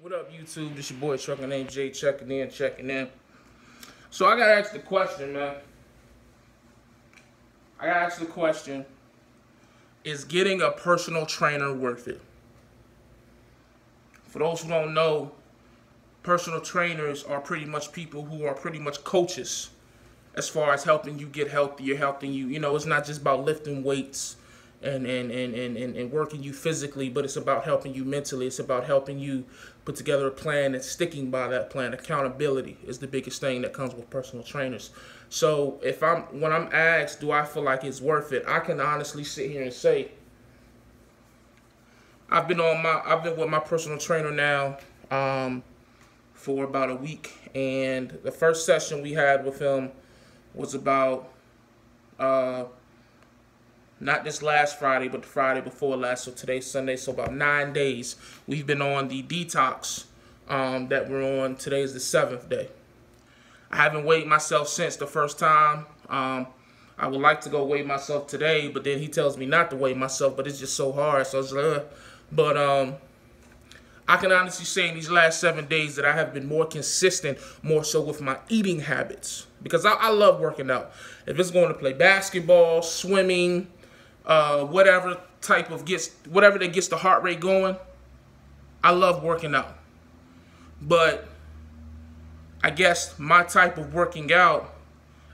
What up, YouTube? This your boy Atruckernamedjay checking in. So I gotta ask the question, man. I gotta ask the question: is getting a personal trainer worth it? For those who don't know, personal trainers are pretty much people who are pretty much coaches as far as helping you get healthier, helping you. It's not just about lifting weights and working you physically, but it's about helping you mentally. It's about helping you put together a plan and sticking by that plan. Accountability is the biggest thing that comes with personal trainers. So when I'm asked, do I feel like it's worth it? I can honestly sit here and say I've been with my personal trainer now for about a week, and the first session we had with him was about not this last Friday, but the Friday before last. So today's Sunday, so about 9 days we've been on the detox that we're on. Today's the 7th day. I haven't weighed myself since the first time. I would like to go weigh myself today, but then he tells me not to weigh myself, but it's just so hard. So I was like, But I can honestly say in these last 7 days that I have been more consistent, more so with my eating habits, because I love working out. If it's going to play basketball, swimming, whatever that gets the heart rate going, I love working out. But I guess my type of working out,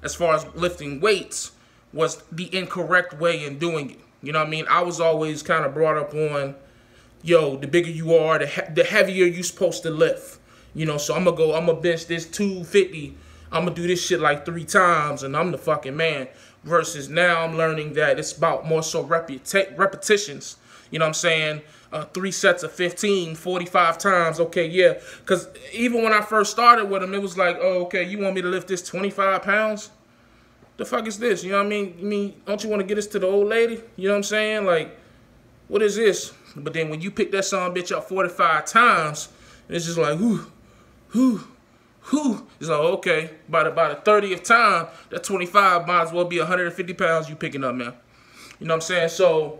as far as lifting weights, was the incorrect way in doing it. You know what I mean? I was always kind of brought up on, yo, the bigger you are, the heavier you're supposed to lift. So I'm gonna bench this 250. I'm gonna do this shit like 3 times, and I'm the fucking man. Versus now, I'm learning that it's about more so repetitions. You know what I'm saying? 3 sets of 15, 45 times. Okay, yeah. Because even when I first started with him, it was like, oh, okay, you want me to lift this 25 pounds? The fuck is this? You know what I mean? Don't you want to get this to the old lady? You know what I'm saying? Like, what is this? But then when you pick that son of a bitch up 45 times, it's just like, whew. It's like, okay, by the 30th time, that 25 might as well be 150 pounds you picking up, man. You know what I'm saying? So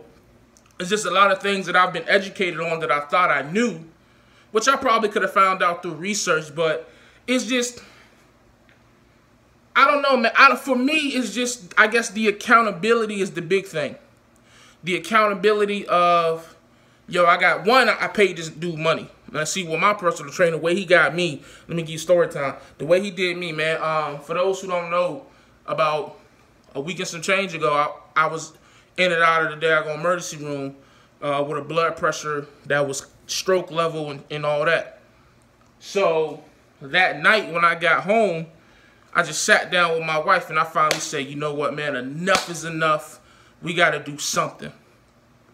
it's just a lot of things that I've been educated on that I thought I knew, which I probably could have found out through research, but it's just, I don't know, man. For me, it's just, I guess the accountability is the big thing. The accountability of, yo, I paid this dude money. And I see what my personal trainer, the way he got me, let me give you story time. The way he did me, man, for those who don't know, about a week and some change ago, I was in and out of the daggone emergency room with a blood pressure that was stroke level and all that. So that night when I got home, I just sat down with my wife and I finally said, you know what, man, enough is enough. We got to do something.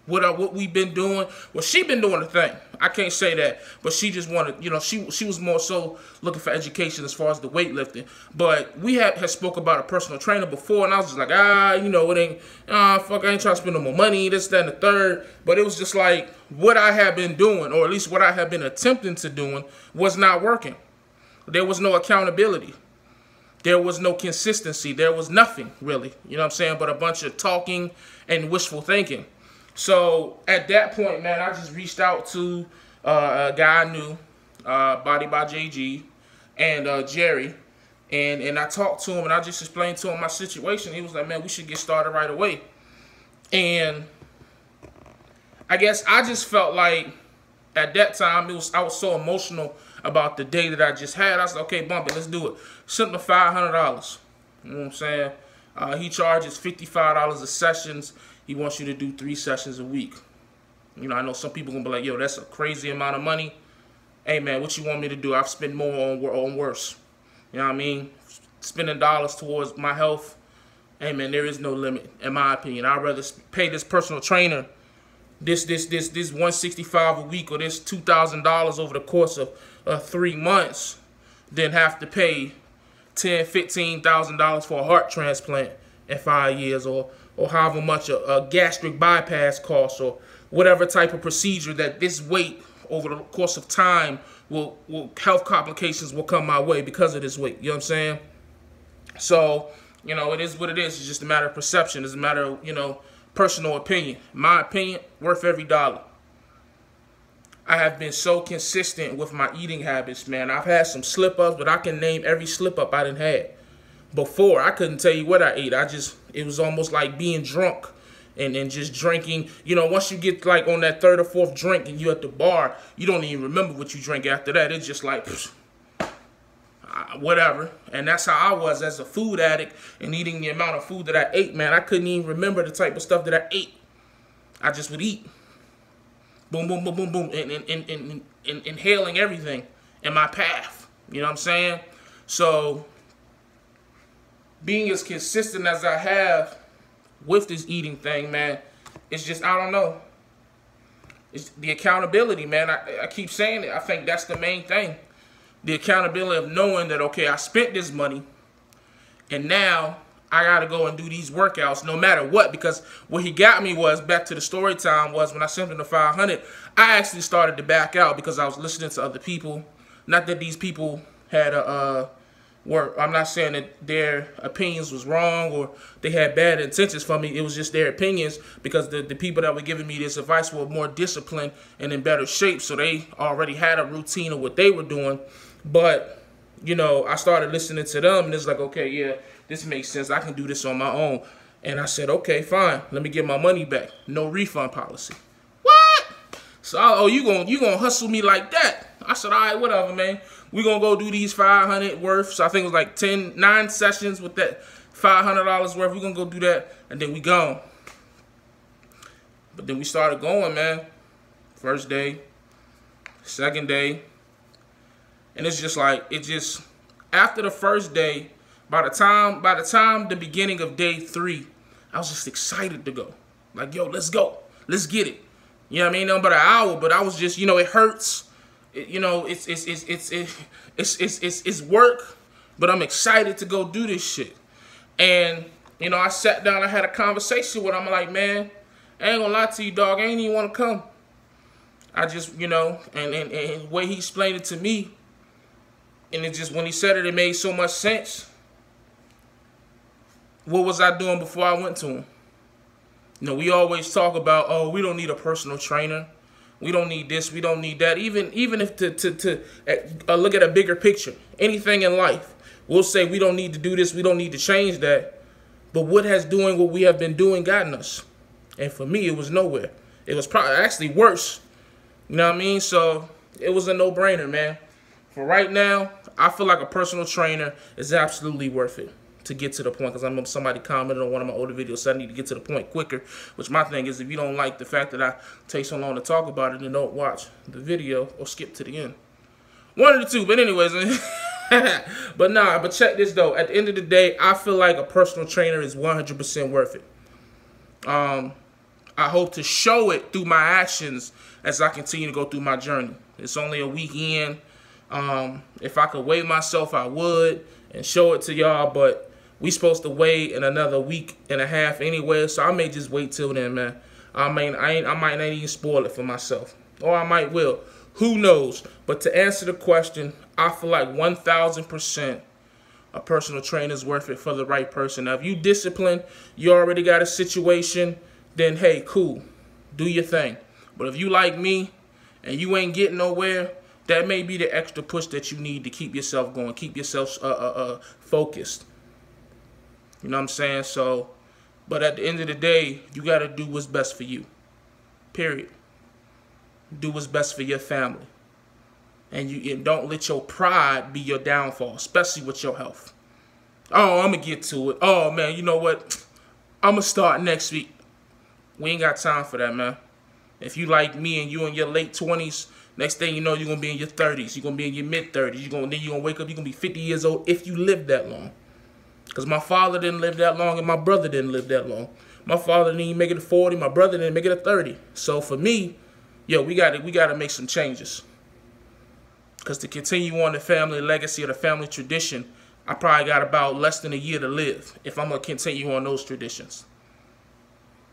What we've been doing, well, she been doing the thing. I can't say that, but she just wanted, she was more so looking for education as far as the weightlifting. But we had spoke about a personal trainer before, and I was just like, it ain't, fuck, I ain't trying to spend no more money, this, that, and the third. But it was just like, what I had been doing, or at least what I had been attempting to doing, was not working. There was no accountability. There was no consistency. There was nothing, really, you know what I'm saying, but a bunch of talking and wishful thinking. So at that point, man, I just reached out to a guy I knew, Body by JG, and Jerry, and I talked to him and I just explained to him my situation. He was like, man, we should get started right away. And I guess I just felt like at that time I was so emotional about the day that I just had. I was like, okay, bump it, let's do it. Sent him $500. You know what I'm saying? He charges $55 a sessions. He wants you to do 3 sessions a week. I know some people gonna be like, yo, that's a crazy amount of money. Hey, man, what you want me to do? I've spent more on worse. You know what I mean? Spending dollars towards my health. Hey, man, there is no limit, in my opinion. I'd rather pay this personal trainer this $165 a week or this $2,000 over the course of 3 months than have to pay $10,000, $15,000 for a heart transplant in 5 years, or however much a gastric bypass costs, or whatever type of procedure that this weight over the course of time health complications will come my way because of this weight. You know what I'm saying? So, it is what it is. It's just a matter of perception. It's a matter of, personal opinion. My opinion, worth every dollar. I have been so consistent with my eating habits, man. I've had some slip-ups, but I can name every slip-up I done had. Before, I couldn't tell you what I ate. It was almost like being drunk and just drinking. You know, once you get like on that third or fourth drink and you're at the bar, you don't even remember what you drank after that. It's just like, whatever. And that's how I was as a food addict and eating the amount of food that I ate, man. I couldn't even remember the type of stuff that I ate. I just would eat. Boom, boom, boom, boom, boom, and inhaling everything in my path. You know what I'm saying? So, being as consistent as I have with this eating thing, man, it's just, I don't know. It's the accountability, man. I keep saying it. I think that's the main thing. The accountability of knowing that, okay, I spent this money, and now I got to go and do these workouts no matter what, because what he got me was, back to the story time, was when I sent him the 500, I actually started to back out because I was listening to other people. Not that these people had I'm not saying that their opinions was wrong or they had bad intentions for me. It was just their opinions, because the people that were giving me this advice were more disciplined and in better shape, so they already had a routine of what they were doing. But, you know, I started listening to them, and it's like, okay, yeah, this makes sense. I can do this on my own. And I said, okay, fine. Let me get my money back. No refund policy. What? So, oh, you gonna hustle me like that? I said, all right, whatever, man. We gonna go do these 500 worth. So I think it was like 9 sessions with that $500 worth. We gonna go do that, and then we gone. But then we started going, man. First day, second day, and it's just like, after the first day, by the time the beginning of day 3, I was just excited to go. Like, yo, let's go. Let's get it. You know what I mean? No, but an hour, but I was just, you know, it hurts. You know, it's work, but I'm excited to go do this shit. And, you know, I sat down, I had a conversation with him. I'm like, man, I ain't gonna lie to you, dog. I ain't even want to come. I just, you know, and the way he explained it to me, and it just, when he said it, it made so much sense. What was I doing before I went to him? You know, we always talk about, oh, we don't need a personal trainer. We don't need this. We don't need that. Even if to look at a bigger picture, anything in life, we'll say we don't need to do this. We don't need to change that. But what has doing what we have been doing gotten us? And for me, it was nowhere. It was probably actually worse. You know what I mean? So it was a no-brainer, man. For right now, I feel like a personal trainer is absolutely worth it to get to the point, because I remember somebody commented on one of my older videos, so I need to get to the point quicker, which my thing is, if you don't like the fact that I take so long to talk about it, then don't watch the video or skip to the end. One of the two, but anyways. But check this though. At the end of the day, I feel like a personal trainer is 100% worth it. I hope to show it through my actions as I continue to go through my journey. It's only a weekend. If I could weigh myself, I would and show it to y'all, but we supposed to weigh in another week and a half anyway, so I may just wait till then, man. I might not even spoil it for myself, or I might will. Who knows? But to answer the question, I feel like 1,000% a personal trainer is worth it for the right person. Now, if you disciplined, you already got a situation, then hey, cool, do your thing. But if you like me and you ain't getting nowhere, that may be the extra push that you need to keep yourself going, keep yourself focused. You know what I'm saying? So, but at the end of the day, you got to do what's best for you. Period. Do what's best for your family. And don't let your pride be your downfall, especially with your health. Oh, I'm going to get to it. Oh, man, you know what? I'm going to start next week. We ain't got time for that, man. If you like me and you in your late 20s, next thing you know, you're going to be in your 30s. You're going to be in your mid-30s. Then you're going to wake up, you're going to be 50 years old if you live that long. Because my father didn't live that long and my brother didn't live that long. My father didn't even make it to 40. My brother didn't make it to 30. So for me, yo, we got to make some changes. Because to continue on the family legacy or the family tradition, I probably got about less than a year to live if I'm going to continue on those traditions.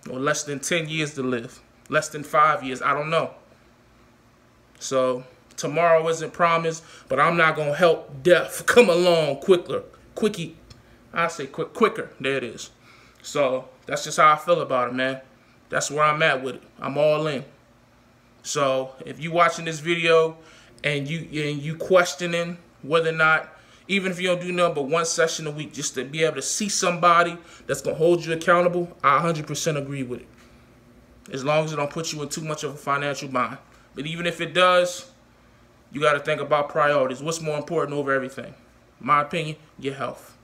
Or less than 10 years to live. Less than 5 years. I don't know. So tomorrow isn't promised, but I'm not going to help death come along quicker. I say quicker. There it is. So that's just how I feel about it, man. That's where I'm at with it. I'm all in. So if you watching this video and you questioning whether or not, even if you don't do nothing but one session a week, just to be able to see somebody that's going to hold you accountable, I 100% agree with it. As long as it don't put you in too much of a financial bind. But even if it does, you got to think about priorities. What's more important over everything? In my opinion, your health.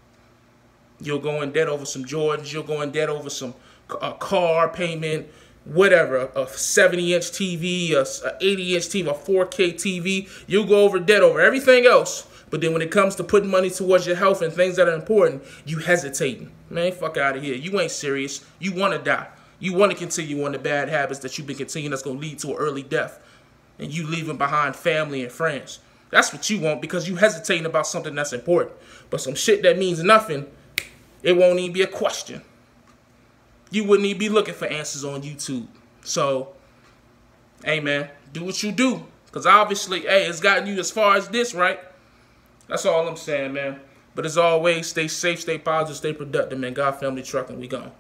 You'll go in debt over some Jordans. You'll go in debt over some car payment, whatever, a 70-inch TV, a 80-inch TV, a 4K TV. You'll go over debt over everything else. But then when it comes to putting money towards your health and things that are important, you hesitating. Man, fuck out of here. You ain't serious. You want to die. You want to continue on the bad habits that you've been continuing that's going to lead to an early death. And you leaving behind family and friends. That's what you want because you hesitating about something that's important. But some shit that means nothing, it won't even be a question. You wouldn't even be looking for answers on YouTube. So, hey man, do what you do. Because obviously, hey, it's gotten you as far as this, right? That's all I'm saying, man. But as always, stay safe, stay positive, stay productive, man. God, family, trucking, we gone.